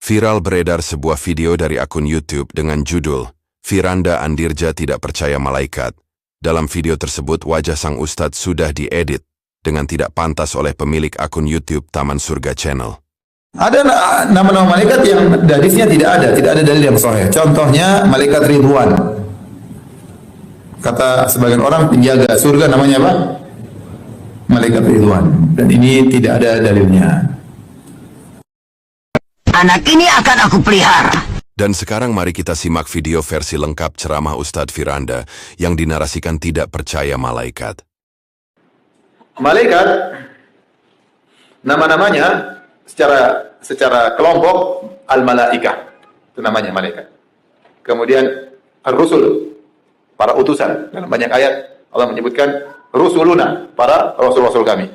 Viral beredar sebuah video dari akun YouTube dengan judul Firanda Andirja Tidak Percaya Malaikat. Dalam video tersebut, wajah sang ustadz sudah diedit dengan tidak pantas oleh pemilik akun YouTube Taman Surga Channel. Ada nama-nama malaikat yang hadisnya tidak ada dalil yang sahih. Contohnya malaikat Ridwan. Kata sebagian orang penjaga surga namanya apa? Malaikat Ridwan. Dan ini tidak ada dalilnya. Anak ini akan aku pelihara. Dan sekarang mari kita simak video versi lengkap ceramah Ustadz Firanda yang dinarasikan tidak percaya malaikat. Malaikat, nama-namanya secara kelompok al-malaikah, itu namanya malaikat. Kemudian ar-rusul, para utusan. Dalam banyak ayat Allah menyebutkan rusuluna, para rasul-rasul kami.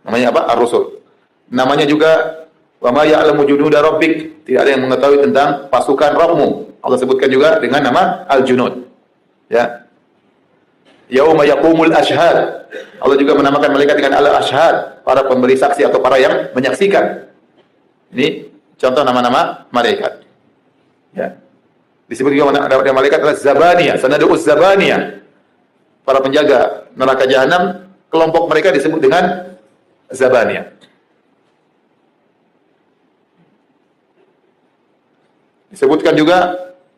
Namanya apa? Ar-rusul. Namanya juga wa ma ya'lamu junuda rabbik, tidak ada yang mengetahui tentang pasukan Rabbmu. Allah sebutkan juga dengan nama al-junud. Ya. Yauma yaqumul ashhad. Allah juga menamakan malaikat dengan al-ashhad, para pemberi saksi atau para yang menyaksikan. Ini contoh nama-nama malaikat. Ya. Disebut juga nama malaikat adalah Zabaniyah, sanadus Zabaniyah. Para penjaga neraka jahanam, kelompok mereka disebut dengan Zabaniyah. Disebutkan juga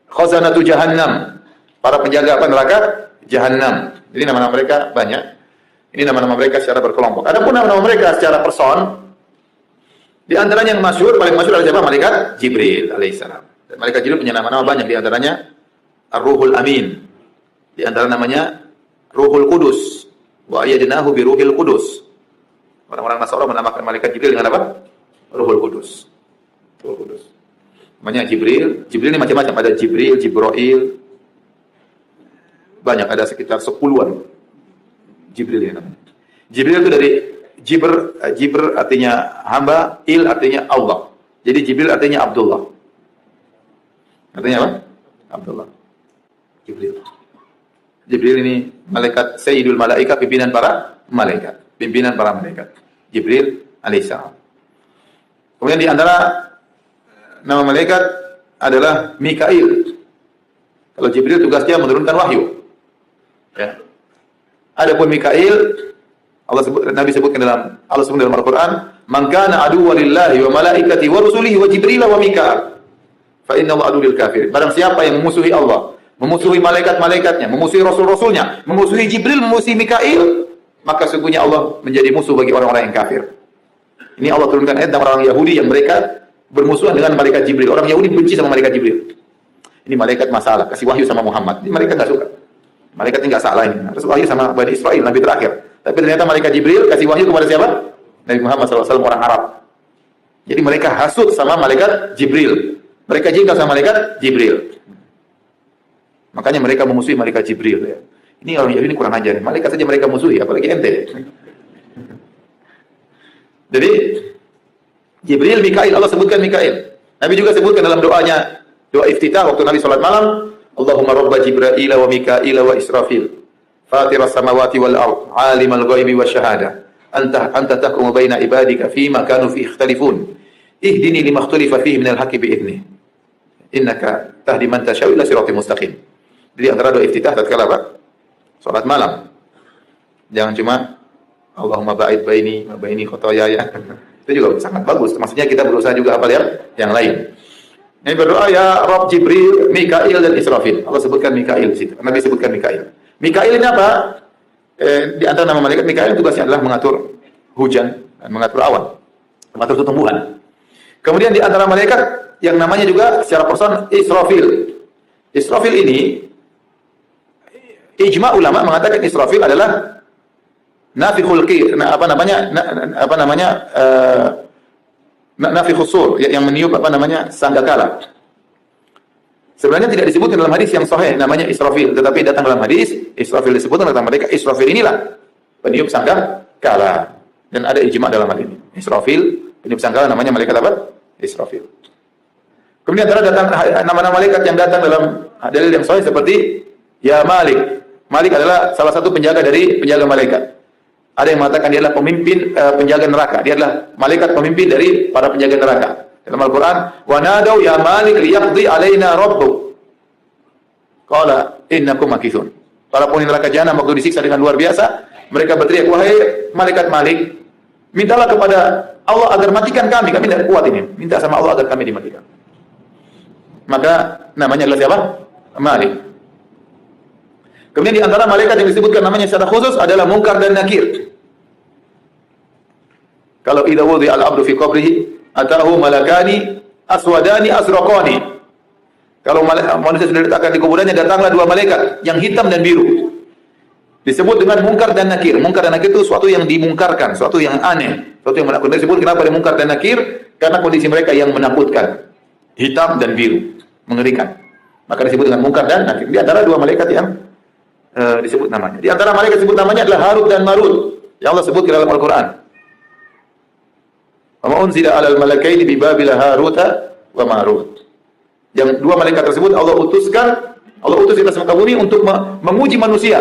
khazanatu jahannam, para penjaga apa neraka jahanam. Jadi nama-nama mereka banyak. Ini nama-nama mereka secara berkelompok. Adapun nama-nama mereka secara person, di antaranya yang masyhur, paling masyhur adalah siapa? Malaikat Jibril alaihissalam. Dan malaikat Jibril punya nama-nama banyak, di antaranya Ar-Ruhul Amin. Di antara namanya Ruhul Kudus. Wa ayyadnahu bi Ruhil Kudus. Orang-orang Nasara menamakan malaikat Jibril dengan apa? Ruhul Kudus. Ruhul Kudus. Namanya Jibril. Jibril ini macam-macam. Ada Jibril, Jibril. Banyak, ada sekitar 10-an. Jibril ya namanya. Jibril itu dari Jibr artinya hamba, Il artinya Allah. Jadi Jibril artinya Abdullah. Artinya apa? Abdullah. Jibril. Jibril ini malaikat Sayyidul Malaika, pimpinan para malaikat. Pimpinan para malaikat. Jibril alaihissalam. Kemudian di antara nama malaikat adalah Mikail. Kalau Jibril tugasnya menurunkan wahyu. Ya. Adapun Mikail, Nabi sebutkan dalam Al-Quran, "Man kana aduwwan lillahi wa malaikati wa rusulihi wa Jibril wa Mikail, fa inna Allah aduwwul kafirin." Barang siapa yang memusuhi Allah, memusuhi malaikat-malaikatnya, memusuhi rasul-rasulnya, memusuhi Jibril, memusuhi Mikail, maka sesungguhnya Allah menjadi musuh bagi orang-orang yang kafir. Ini Allah turunkan ayat tentang orang Yahudi yang mereka bermusuhan dengan malaikat Jibril. Orang Yahudi benci sama malaikat Jibril. Ini malaikat masalah, kasih wahyu sama Muhammad. Ini mereka enggak suka. Malaikat ini enggak salah ini. Harus wahyu sama Bani Israel, Nabi terakhir. Tapi ternyata malaikat Jibril kasih wahyu kepada siapa? Nabi Muhammad SAW, orang Arab. Jadi mereka hasut sama malaikat Jibril. Mereka jengkel sama malaikat Jibril. Makanya mereka memusuhi malaikat Jibril. Ya. Ini orang Yahudi ini kurang ajar. Malaikat saja mereka musuhi, apalagi ente. Jadi Jibril, Mikail, Allah sebutkan Mikail. Nabi juga sebutkan dalam doanya, doa iftitah waktu Nabi salat malam, Allahumma rabba Jibril wa Mikail wa Israfil, fatiras samawati wal ard, alimal ghaibi wasyahada, anta tahkumu baina ibadika fima kanu fi ikhtalifun, ihdini lima ikhtalifa fihi minal haqqi bi idzni, innaka tahdi man tasyaa'u ila siratal mustaqim. Jadi antara doa iftitah tatkala apa? Salat malam. Jangan cuma Allahumma ba'id baini wa baini khotoyaya. Itu juga sangat bagus. Maksudnya kita berusaha juga apa yang lain. Ini berdoa ya Rabb Jibril, Mikail dan Israfil. Allah sebutkan Mikail di situ. Nabi sebutkan Mikail. Mikail ini apa? Di antara nama malaikat, Mikail tugasnya adalah mengatur hujan dan mengatur awan, mengatur tumbuhan. Kemudian di antara malaikat yang namanya juga secara person Israfil. Israfil ini ijma ulama mengatakan Israfil adalah nafikhul qir, nafikhus sur, yang meniup sangkakala. Sebenarnya tidak disebutkan dalam hadis yang sahih namanya Israfil, tetapi datang dalam hadis Israfil disebutkan tentang mereka. Israfil inilah peniup sangkakala, dan ada ijma dalam hal ini. Israfil peniup sangkakala namanya malaikat apa? Israfil. Kemudian datang nama-nama malaikat yang datang dalam dalil yang sahih seperti ya Malik. Malik adalah salah satu penjaga dari penjaga malaikat. Ada yang mengatakan dia adalah pemimpin penjaga neraka. Dia adalah malaikat pemimpin dari para penjaga neraka. Dalam Al-Quran, wa nadaw ya Malik liyaqdi alaina rabbuk. Qala innakum makithun. Para penghuni neraka jahanam waktu disiksa dengan luar biasa, mereka berteriak, wahai malaikat Malik, mintalah kepada Allah agar matikan kami tidak kuat ini. Minta sama Allah agar kami dimatikan. Maka namanya adalah siapa? Malik. Kemudian di antara malaikat yang disebutkan namanya secara khusus adalah Munkar dan Nakir. Kalau idza wudi'a al-'abdu fi qabrihi atahu malakani aswadani azraqani. Kalau manusia sudah diletakkan di kuburannya, datanglah dua malaikat yang hitam dan biru. Disebut dengan Munkar dan Nakir. Munkar dan Nakir itu suatu yang dimungkarkan, suatu yang aneh, suatu yang menakutkan. Disebut kenapa dia Munkar dan Nakir? Karena kondisi mereka yang menakutkan. Hitam dan biru, mengerikan. Maka disebut dengan Munkar dan Nakir. Di antara dua malaikat yang disebut namanya. Di antara malaikat disebut namanya adalah Harut dan Marut. Yang Allah sebut di dalam Al-Quran. Wa ma unzila 'alal malakaini bi Babil Haruta wa Marut. Yang dua malaikat tersebut Allah utus di atas muka bumi untuk menguji manusia.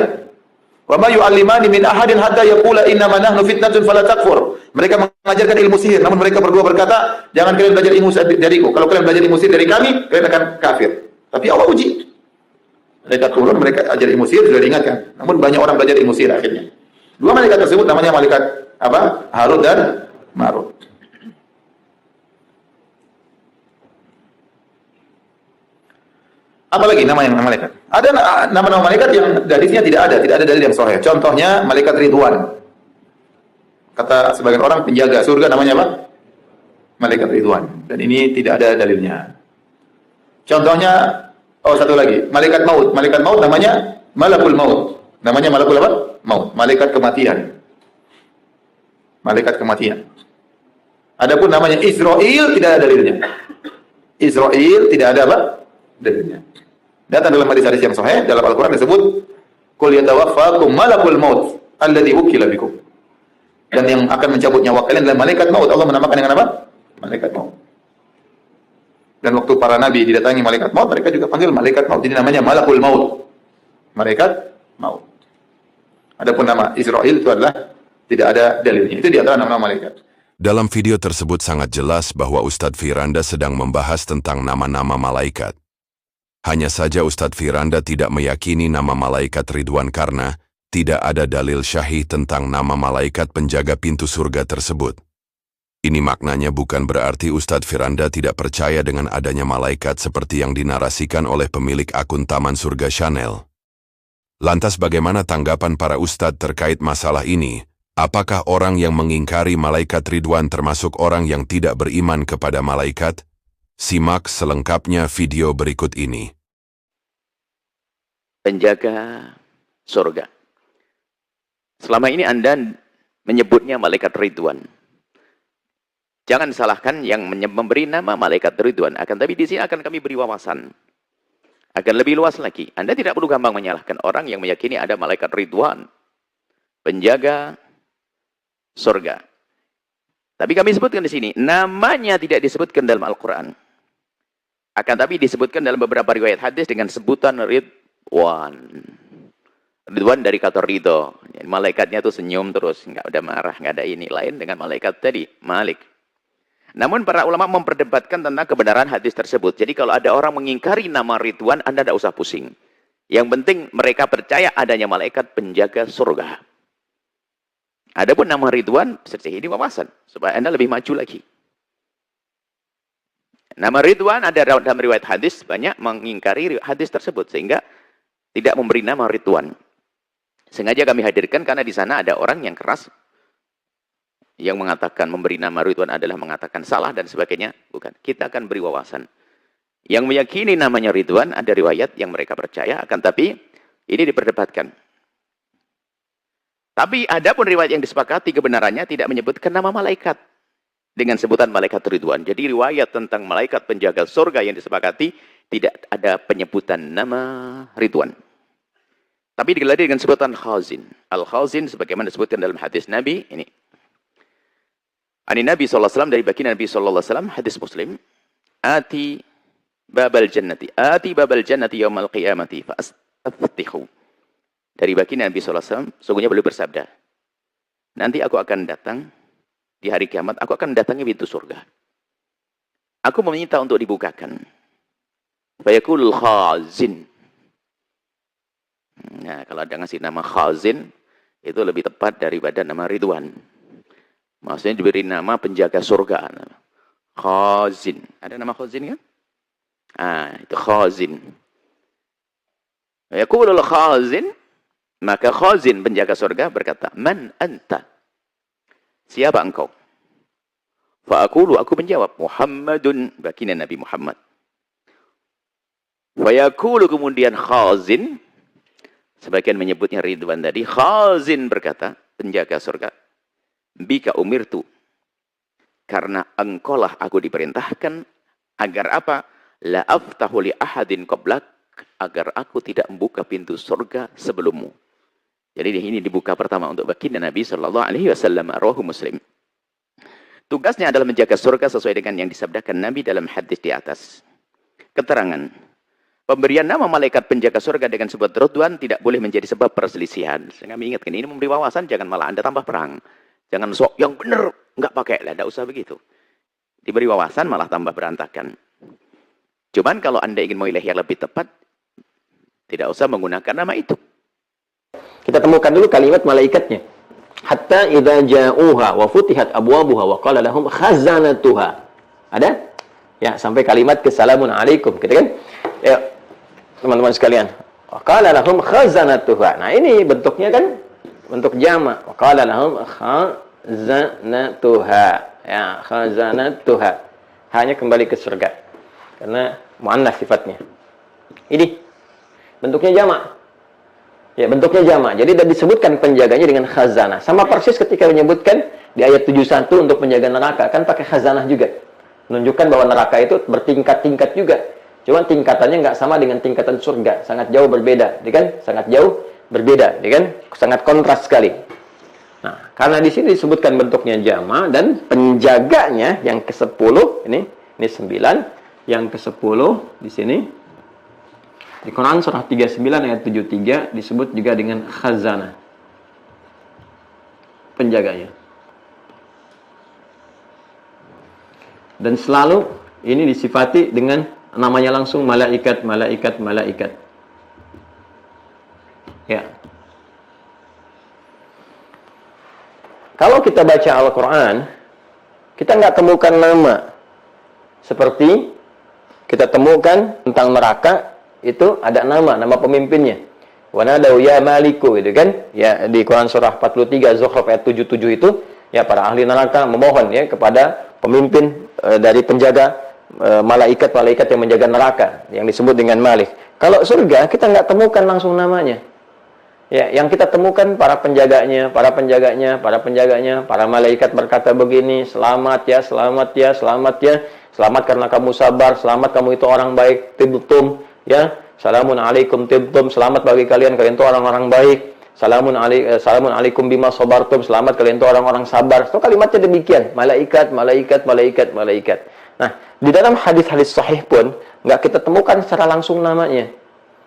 Wa ma yu'allimani min ahadin hatta yaqula innama nahnu fitnatun fala takfur. Mereka mengajarkan ilmu sihir, namun mereka berdua berkata, jangan kalian belajar ilmu dariku. Kalau kalian belajar ilmu sihir dari kami, kalian akan kafir. Tapi Allah uji. Mereka turun, mereka ajar ilmu sihir, sudah diingatkan. Namun banyak orang belajar ilmu sihir akhirnya. Dua malaikat tersebut namanya malaikat apa? Harut dan Marut. Apalagi nama yang malaikat? Ada nama-nama malaikat yang hadisnya tidak ada dalil yang sahih. Contohnya malaikat Ridwan. Kata sebagian orang penjaga surga namanya apa? Malaikat Ridwan. Dan ini tidak ada dalilnya. Contohnya, satu lagi, malaikat maut. Malaikat maut namanya Malakul Maut. Namanya Malakul apa? Maut. Malaikat kematian. Malaikat kematian. Adapun namanya Israel tidak ada dalilnya. Israel tidak ada apa? Dalilnya. Datang dalam hadis-hadis yang sahih dalam Al-Quran disebut qul yatawaffakum malakul maut alladzi wukila bikum. Dan yang akan mencabut nyawa kalian adalah malaikat maut. Allah menamakan dengan apa? Malaikat maut. Dan waktu para nabi didatangi malaikat maut, mereka juga panggil malaikat maut. Jadi namanya malakul maut. Malaikat maut. Adapun nama Israel itu adalah tidak ada dalilnya. Itu di antara nama malaikat. Dalam video tersebut sangat jelas bahwa Ustadz Firanda sedang membahas tentang nama-nama malaikat. Hanya saja Ustadz Firanda tidak meyakini nama malaikat Ridwan karena tidak ada dalil syahih tentang nama malaikat penjaga pintu surga tersebut. Ini maknanya bukan berarti Ustadz Firanda tidak percaya dengan adanya malaikat seperti yang dinarasikan oleh pemilik akun Taman Surga Channel. Lantas bagaimana tanggapan para ustadz terkait masalah ini? Apakah orang yang mengingkari malaikat Ridwan termasuk orang yang tidak beriman kepada malaikat? Simak selengkapnya video berikut ini. Penjaga surga. Selama ini Anda menyebutnya malaikat Ridwan. Jangan salahkan yang memberi nama malaikat Ridwan. Akan tapi di sini akan kami beri wawasan. Akan lebih luas lagi. Anda tidak perlu gampang menyalahkan orang yang meyakini ada malaikat Ridwan. Penjaga surga. Tapi kami sebutkan di sini, namanya tidak disebutkan dalam Al-Quran. Akan tapi disebutkan dalam beberapa riwayat hadis dengan sebutan Ridwan. Ridwan dari kata ridho. Malaikatnya itu senyum terus, nggak ada marah, nggak ada ini. Lain dengan malaikat tadi, Malik. Namun para ulama memperdebatkan tentang kebenaran hadis tersebut. Jadi kalau ada orang mengingkari nama Ridwan, Anda tidak usah pusing. Yang penting mereka percaya adanya malaikat penjaga surga. Adapun nama Ridwan, seperti ini wawasan. Supaya Anda lebih maju lagi. Nama Ridwan ada dalam riwayat hadis, banyak mengingkari hadis tersebut. Sehingga tidak memberi nama Ridwan. Sengaja kami hadirkan karena di sana ada orang yang keras. Yang mengatakan memberi nama Ridwan adalah mengatakan salah dan sebagainya. Bukan. Kita akan beri wawasan. Yang meyakini namanya Ridwan, ada riwayat yang mereka percaya. Akan tapi, ini diperdebatkan. Tapi ada pun riwayat yang disepakati kebenarannya tidak menyebutkan nama malaikat. Dengan sebutan malaikat Ridwan. Jadi riwayat tentang malaikat penjaga surga yang disepakati, tidak ada penyebutan nama Ridwan. Tapi digelari dengan sebutan Khazin. Al-Khazin sebagaimana disebutkan dalam hadis Nabi, ini. Ani Nabi SAW dari baginda Nabi SAW, hadis Muslim, Ati babal jannati yaumal qiyamati fa'astaftihu. Dari baginda Nabi SAW, sungguhnya beliau bersabda, nanti aku akan datang, di hari kiamat, aku akan datangi pintu surga. Aku meminta untuk dibukakan. Fayaqulul khazin. Nah, kalau ada ngasih nama khazin, itu lebih tepat daripada nama Ridwan. Maksudnya diberi nama penjaga surga. Khazin. Ada nama khazin kan? Itu khazin. Yaqulul khazin, maka khazin penjaga surga berkata, "Man anta?" Siapa engkau? Fa aqulu, aku menjawab, "Muhammadun," baginda Nabi Muhammad. Fa yaqulu, kemudian khazin, sebagian menyebutnya Ridwan tadi, khazin berkata, penjaga surga, "Bika umirtu." Karena engkaulah aku diperintahkan agar apa? La aftahu li ahadin qablak, agar aku tidak membuka pintu surga sebelummu. Jadi ini dibuka pertama untuk baginda Nabi sallallahu alaihi wasallam, rawahu Muslim. Tugasnya adalah menjaga surga sesuai dengan yang disabdakan Nabi dalam hadis di atas. Keterangan, pemberian nama malaikat penjaga surga dengan sebuah Ridwan tidak boleh menjadi sebab perselisihan. Saya kami ingatkan, ini memberi wawasan, jangan malah Anda tambah perang. Jangan sok yang benar enggak pakai lah, enggak usah begitu. Diberi wawasan malah tambah berantakan. Cuman kalau Anda ingin memilih yang lebih tepat, tidak usah menggunakan nama itu. Kita temukan dulu kalimat malaikatnya. Hatta idza ja'uha wa futihat abwabuha wa qala lahum khazanatuha. Ada? Ya, sampai kalimat "Assalamun alaikum", gitu kan? Ya, teman-teman sekalian. Wa qala lahum khazanatuha. Nah, ini bentuknya kan bentuk jamak. Wa qala lahum khazanatuha. Ya, khazanatuha. Hanya kembali ke surga. Karena muannas sifatnya. Ini bentuknya jamak. Ya, bentuknya jamak. Jadi sudah disebutkan penjaganya dengan khazanah. Sama persis ketika menyebutkan di ayat 71 untuk penjaga neraka, kan pakai khazanah juga. Menunjukkan bahwa neraka itu bertingkat-tingkat juga. Cuma tingkatannya nggak sama dengan tingkatan surga. Sangat jauh berbeda. Kan? Sangat jauh berbeda. Kan? Sangat kontras sekali. Nah, karena di sini disebutkan bentuknya jamak dan penjaganya yang ke-10, ini 9. Yang ke-10 di sini di Quran surah 39 ayat 73 disebut juga dengan khazanah, penjaganya. Dan selalu ini disifati dengan namanya langsung malaikat, malaikat, malaikat. Ya. Kalau kita baca Al-Quran, kita nggak temukan nama seperti kita temukan tentang neraka, itu ada nama pemimpinnya. Wa nadau ya maliku, gitu kan? Ya, di Quran surah 43 Zukhruf ayat 77 itu, ya para ahli neraka memohon ya kepada pemimpin dari penjaga malaikat-malaikat yang menjaga neraka yang disebut dengan Malik. Kalau surga kita nggak temukan langsung namanya. Ya, yang kita temukan para penjaganya, para malaikat berkata begini, "Selamat ya, selamat ya, selamat ya. Selamat karena kamu sabar, selamat kamu itu orang baik, tibtum, ya. Salamun alaikum tibtum, selamat bagi kalian itu orang-orang baik. Salamun alaikum bima sabartum, selamat kalian itu orang-orang sabar." Itu kalimatnya demikian, malaikat, malaikat, malaikat, malaikat. Nah, di dalam hadis-hadis sahih pun nggak kita temukan secara langsung namanya.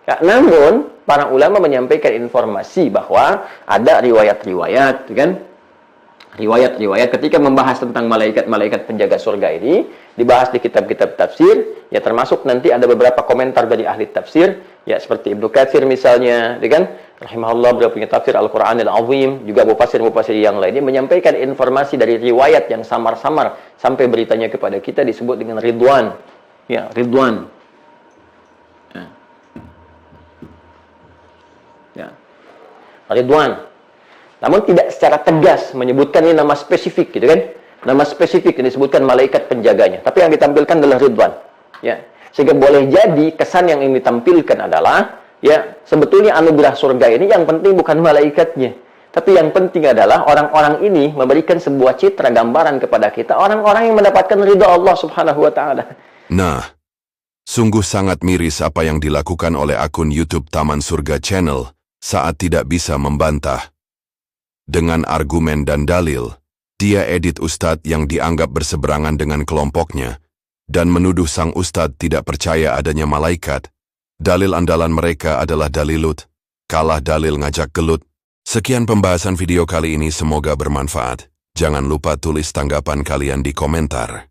Ya, namun para ulama menyampaikan informasi bahwa ada riwayat-riwayat, kan? Riwayat-riwayat ketika membahas tentang malaikat-malaikat penjaga surga ini dibahas di kitab-kitab tafsir, ya termasuk nanti ada beberapa komentar dari ahli tafsir, ya seperti Ibnu Katsir misalnya, kan? Rahimahullah, beliau punya tafsir Al-Qur'anil Azim, juga mufassir-mufassir yang lainnya menyampaikan informasi dari riwayat yang samar-samar sampai beritanya kepada kita disebut dengan Ridwan. Ya, Ridwan. Ya. Ridwan. Namun tidak secara tegas menyebutkan ini nama spesifik, gitu kan? Nama spesifik yang disebutkan malaikat penjaganya. Tapi yang ditampilkan adalah Ridwan. Ya. Sehingga boleh jadi kesan yang ingin ditampilkan adalah, ya, sebetulnya anugerah surga ini yang penting bukan malaikatnya. Tapi yang penting adalah orang-orang ini memberikan sebuah citra gambaran kepada kita, orang-orang yang mendapatkan ridha Allah Subhanahu wa taala. Nah, sungguh sangat miris apa yang dilakukan oleh akun YouTube Taman Surga Channel saat tidak bisa membantah. Dengan argumen dan dalil, dia edit ustadz yang dianggap berseberangan dengan kelompoknya dan menuduh sang ustadz tidak percaya adanya malaikat. Dalil andalan mereka adalah dalilut, kalah dalil ngajak gelut. Sekian pembahasan video kali ini, semoga bermanfaat. Jangan lupa tulis tanggapan kalian di komentar.